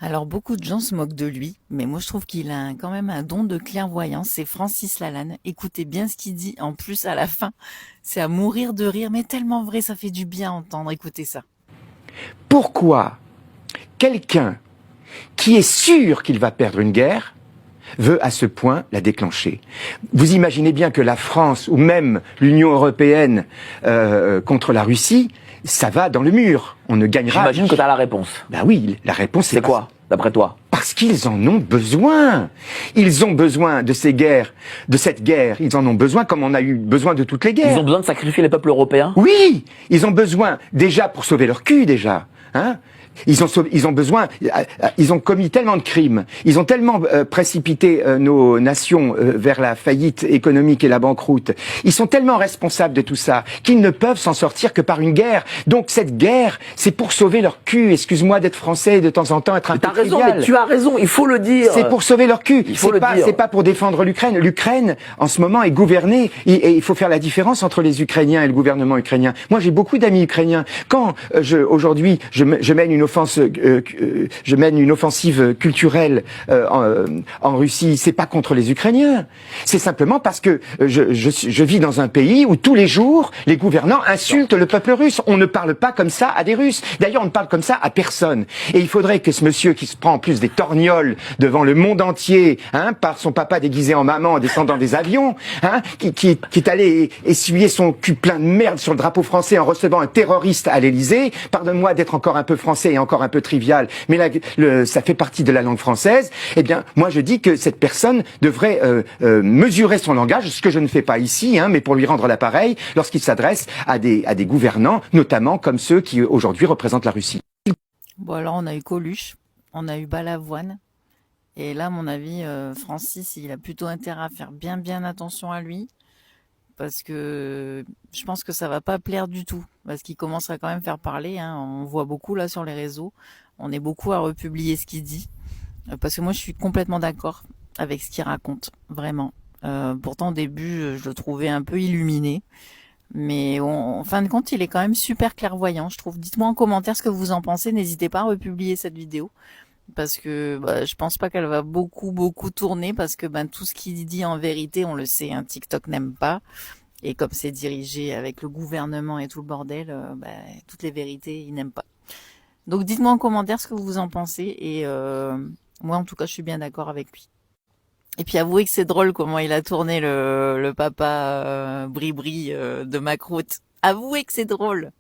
Alors beaucoup de gens se moquent de lui, mais moi je trouve qu'il a quand même un don de clairvoyance. C'est Francis Lalanne. Écoutez bien ce qu'il dit. En plus, à la fin, c'est à mourir de rire, mais tellement vrai, ça fait du bien à entendre. Écoutez ça. Pourquoi quelqu'un qui est sûr qu'il va perdre une guerre veut à ce point la déclencher? Vous imaginez bien que la France ou même l'Union européenne contre la Russie, ça va dans le mur. On ne gagnera. J'imagine que tu as la réponse. Ben oui, la réponse C'est quoi, d'après toi? Parce qu'ils en ont besoin. Ils ont besoin de ces guerres, de cette guerre. Ils en ont besoin comme on a eu besoin de toutes les guerres. Ils ont besoin de sacrifier les peuples européens? Oui, ils ont besoin déjà pour sauver leur cul déjà. Hein, ils ont besoin, ils ont commis tellement de crimes, ils ont tellement précipité nos nations vers la faillite économique et la banqueroute. Ils sont tellement responsables de tout ça qu'ils ne peuvent s'en sortir que par une guerre. Donc cette guerre, c'est pour sauver leur cul. Excuse-moi d'être français et de temps en temps être un peu T'as raison, trivial. mais tu as raison, il faut le dire. C'est pour sauver leur cul. Il faut le dire. C'est pas pour défendre l'Ukraine. L'Ukraine, en ce moment, est gouvernée. Et il faut faire la différence entre les Ukrainiens et le gouvernement ukrainien. Moi, j'ai beaucoup d'amis ukrainiens. Quand aujourd'hui, je mène je mène une offensive culturelle en Russie, c'est pas contre les Ukrainiens. C'est simplement parce que je vis dans un pays où tous les jours, les gouvernants insultent le peuple russe. On ne parle pas comme ça à des Russes. D'ailleurs, on ne parle comme ça à personne. Et il faudrait que ce monsieur qui se prend en plus des torgnoles devant le monde entier, hein, par son papa déguisé en maman en descendant des avions, hein, qui est allé essuyer son cul plein de merde sur le drapeau français en recevant un terroriste à l'Élysée. Pardonne-moi d'être encore un peu français et encore un peu trivial, mais là, ça fait partie de la langue française. Eh bien, moi je dis que cette personne devrait mesurer son langage, ce que je ne fais pas ici, hein, mais pour lui rendre l'appareil lorsqu'il s'adresse à des gouvernants, notamment comme ceux qui aujourd'hui représentent la Russie. Bon alors on a eu Coluche, on a eu Balavoine, et là à mon avis, Francis, il a plutôt intérêt à faire bien attention à lui, parce que je pense que ça va pas plaire du tout, parce qu'il commence à quand même faire parler, hein. On voit beaucoup là sur les réseaux, on est beaucoup à republier ce qu'il dit, parce que moi je suis complètement d'accord avec ce qu'il raconte, vraiment. Pourtant au début je le trouvais un peu illuminé, mais en fin de compte il est quand même super clairvoyant, je trouve. Dites-moi en commentaire ce que vous en pensez, n'hésitez pas à republier cette vidéo, parce que je pense pas qu'elle va beaucoup tourner, parce que tout ce qu'il dit en vérité, on le sait, hein, TikTok n'aime pas. Et comme c'est dirigé avec le gouvernement et tout le bordel, toutes les vérités, ils n'aiment pas. Donc dites-moi en commentaire ce que vous en pensez. Et moi, en tout cas, je suis bien d'accord avec lui. Et puis avouez que c'est drôle comment il a tourné le papa Bribri de Macroute. Avouez que c'est drôle.